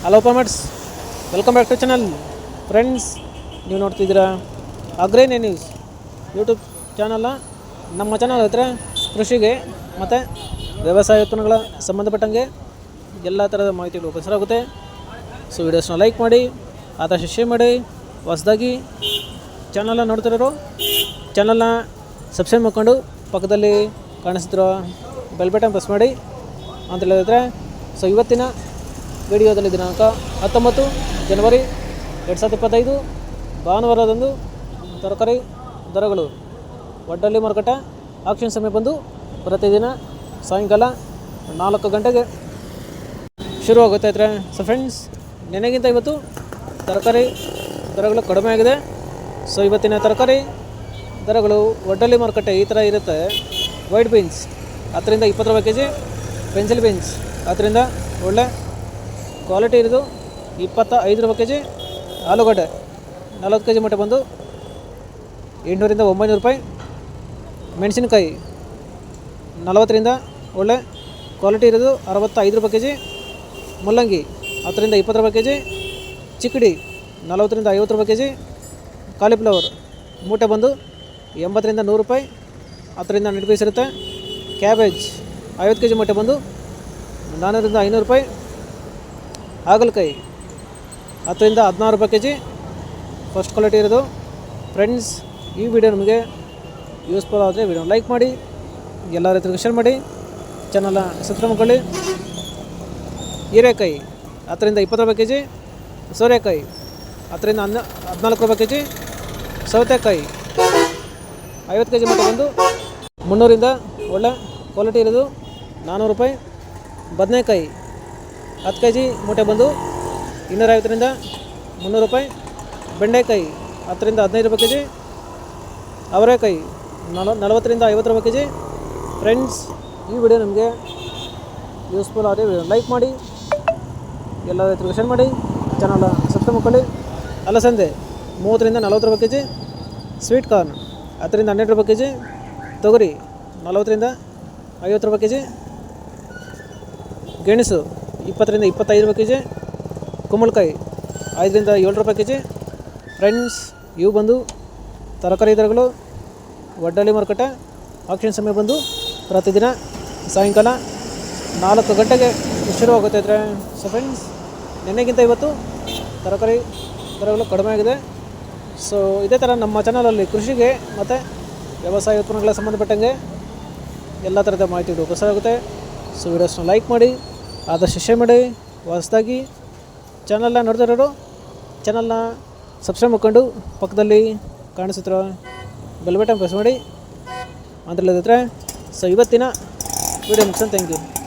Hello comments, welcome back to channel. Friends, ನೀವು ನೋಡ್ತಿದ್ದೀರಾ ಅಗ್ರೇನಿಯ news YouTube ಚಾನಲ್ಲ. ನಮ್ಮ ಚಾನಲ್ ಹತ್ರ ಕೃಷಿಗೆ ಮತ್ತು ವ್ಯವಸಾಯ ಉತ್ಪನ್ನಗಳ ಸಂಬಂಧಪಟ್ಟಂಗೆ ಎಲ್ಲ ಥರದ ಮಾಹಿತಿಗಳು ಉಪಯೋಗಿಸಲಾಗುತ್ತೆ. ಸೊ ವಿಡಿಯೋಸ್ನ ಲೈಕ್ ಮಾಡಿ, ಆದಷ್ಟು ಶೇರ್ ಮಾಡಿ. ಹೊಸದಾಗಿ ಚಾನಲ್ನ ನೋಡ್ತಿರೋರು ಚಾನಲ್ನ ಸಬ್ಸ್ಕ್ರೈಬ್ ಮಾಡ್ಕೊಂಡು ಪಕ್ಕದಲ್ಲಿ ಕಾಣಿಸ್ತಿರೋ ಬೆಲ್ ಬಟನ್ ಪ್ರೆಸ್ ಮಾಡಿ ಅಂತ ಹೇಳಿದ್ರೆ. ಸೊ ಇವತ್ತಿನ ವಿಡಿಯೋದಲ್ಲಿ ದಿನಾಂಕ 19 ಜನವರಿ 2025 ಭಾನುವಾರದಂದು ತರಕಾರಿ ದರಗಳು ಒಡ್ಡಲ್ಲಿ ಮಾರುಕಟ್ಟೆ ಆಕ್ಷನ್ ಸಮಯ ಬಂದು ಪ್ರತಿದಿನ ಸಾಯಂಕಾಲ 4 ಗಂಟೆಗೆ ಶುರುವಾಗುತ್ತೈತೆ. ಸೊ ಫ್ರೆಂಡ್ಸ್, ನೆನೆಗಿಂತ ಇವತ್ತು ತರಕಾರಿ ದರಗಳು ಕಡಿಮೆ ಆಗಿದೆ. ಸೊ ಇವತ್ತಿನ ತರಕಾರಿ ದರಗಳು ಒಡ್ಡಲ್ಲಿ ಮಾರುಕಟ್ಟೆ ಈ ಥರ ಇರುತ್ತೆ. ವೈಟ್ ಬೀನ್ಸ್ 10ರಿಂದ 20 ರೂಪಾಯಿ ಕೆಜಿ, ಪೆನ್ಸಿಲ್ ಬೀನ್ಸ್ 10ರಿಂದ ಒಳ್ಳೆ ಕ್ವಾಲಿಟಿ ಇರೋದು 25 ರೂಪಾಯಿ ಕೆಜಿ, ಆಲೂಗಡ್ಡೆ 40 ಕೆಜಿ ಮಟ್ಟ ಬಂದು 800ರಿಂದ 900 ರೂಪಾಯಿ, ಮೆಣಸಿನಕಾಯಿ 40ರಿಂದ ಒಳ್ಳೆ ಕ್ವಾಲಿಟಿ ಇರೋದು 65 ರೂಪಾಯಿ ಕೆಜಿ, ಮುಲ್ಲಂಗಿ 10ರಿಂದ 20 ರೂಪಾಯಿ ಕೆಜಿ, ಚಿಕ್ಕಡಿ 40ರಿಂದ 50 ರೂಪಾಯಿ ಕೆಜಿ, ಕಾಲಿಫ್ಲವರ್ ಮೂಟೆ ಬಂದು 80ರಿಂದ 100 ರೂಪಾಯಿ, 10ರಿಂದ 12 ಪೀಸ್ ಇರುತ್ತೆ. ಕ್ಯಾಬೇಜ್ 50 ಕೆಜಿ ಮೂಟೆ ಬಂದು 400ರಿಂದ 500 ರೂಪಾಯಿ, ಹಾಗಲಕಾಯಿ 10ರಿಂದ 16 ರೂಪಾಯಿ ಕೆಜಿ, ಫಸ್ಟ್ ಕ್ವಾಲಿಟಿ ಇರೋದು. ಫ್ರೆಂಡ್ಸ್, ಈ ವಿಡಿಯೋ ನಿಮಗೆ ಯೂಸ್ಫುಲ್ ಆದರೆ ವಿಡಿಯೋ ಲೈಕ್ ಮಾಡಿ, ಎಲ್ಲ ರೈತರಿಗೆ ಶೇರ್ ಮಾಡಿ, ಚಾನಲ್ನ ಸಬ್ಸ್ಕ್ರೈಬ್ ಮಾಡ್ಕೊಳ್ಳಿ. ಹೀರೆಕಾಯಿ 10ರಿಂದ 20 ರೂಪಾಯಿ ಕೆಜಿ, ಸೋರೆಕಾಯಿ 10ರಿಂದ 14 ರೂಪಾಯಿ ಕೆಜಿ, ಸೌತೆಕಾಯಿ 50 ಕೆಜಿ ಮಟ್ಟ ಬಂದು 300ರಿಂದ ಒಳ್ಳೆ ಕ್ವಾಲಿಟಿ ಇರೋದು 400 ರೂಪಾಯಿ, ಬದನೆಕಾಯಿ 10 ಕೆಜಿ ಮೂಟೆ ಬಂದು 250ರಿಂದ 300 ರೂಪಾಯಿ, ಬೆಂಡೆಕಾಯಿ 10ರಿಂದ 15 ರೂಪಾಯಿ ಕೆಜಿ, ಅವರೆಕಾಯಿ 40ರಿಂದ 50 ರೂಪಾಯಿ ಕೆಜಿ. ಫ್ರೆಂಡ್ಸ್, ಈ ವಿಡಿಯೋ ನಿಮಗೆ ಯೂಸ್ಫುಲ್ ಆದರೆ ವಿಡಿಯೋ ಲೈಕ್ ಮಾಡಿ, ಎಲ್ಲ ರೈತರಿಗೆ ಶೇರ್ ಮಾಡಿ, ಚಾನಲ್ ಸಬ್ಸ್ಕ್ರೈಬ್ ಮಾಡ್ಕೊಳ್ಳಿ. ಅಲಸಂದೆ 30ರಿಂದ 40 ರೂಪಾಯಿ ಕೆಜಿ, ಸ್ವೀಟ್ ಕಾರ್ನ್ 10ರಿಂದ 12 ರೂಪಾಯಿ ಕೆಜಿ, ತೊಗರಿ 40ರಿಂದ 50 ರೂಪಾಯಿ ಕೆಜಿ, ಗೆಣಸು 20ರಿಂದ 25 ರೂಪಾಯಿ ಕೆಜಿ, ಕುಂಬಳಕಾಯಿ 5ರಿಂದ 7 ರೂಪಾಯಿ ಕೆಜಿ. ಫ್ರೆಂಡ್ಸ್, ಇವು ಬಂದು ತರಕಾರಿ ದರಗಳು ಒಡ್ಡಲ್ಲಿ ಮಾರುಕಟ್ಟೆ ಆಕ್ಷನ್ ಸಮಯ ಬಂದು ಪ್ರತಿದಿನ ಸಾಯಂಕಾಲ 4 ಗಂಟೆಗೆ ಶುರುವಾಗುತ್ತೈತೆ. ಸೊ ಫ್ರೆಂಡ್ಸ್, ನೆನ್ನೆಗಿಂತ ಇವತ್ತು ತರಕಾರಿ ದರಗಳು ಕಡಿಮೆ ಆಗಿದೆ. ಸೊ ಇದೇ ಥರ ನಮ್ಮ ಚಾನಲಲ್ಲಿ ಕೃಷಿಗೆ ಮತ್ತು ವ್ಯವಸಾಯ ಉತ್ಪನ್ನಗಳ ಸಂಬಂಧಪಟ್ಟಂಗೆ ಎಲ್ಲ ಥರದ ಮಾಹಿತಿಗಳು ಉಪಯೋಗಿಸಲಾಗುತ್ತೆ. ಸೊ ವಿಡಿಯೋಸ್ನ ಲೈಕ್ ಮಾಡಿ, ಆದಷ್ಟು ಶೇರ್ ಮಾಡಿ. ಹೊಸದಾಗಿ ಚಾನಲ್ನ ನೋಡ್ತಿರೋರು ಚಾನಲ್ನ ಸಬ್ಸ್ಕ್ರೈಬ್ ಮಾಡ್ಕೊಂಡು ಪಕ್ಕದಲ್ಲಿ ಕಾಣಿಸುತ್ತಿರೋ ಬೆಲ್ ಬಟನ್ ಪ್ರೆಸ್ ಮಾಡಿ ಅಂತ ಹೇಳಿದ್ರೆ. ಸೊ ಇವತ್ತಿನ ವಿಡಿಯೋ ಮುಗಿಸೋಣ. Thank you.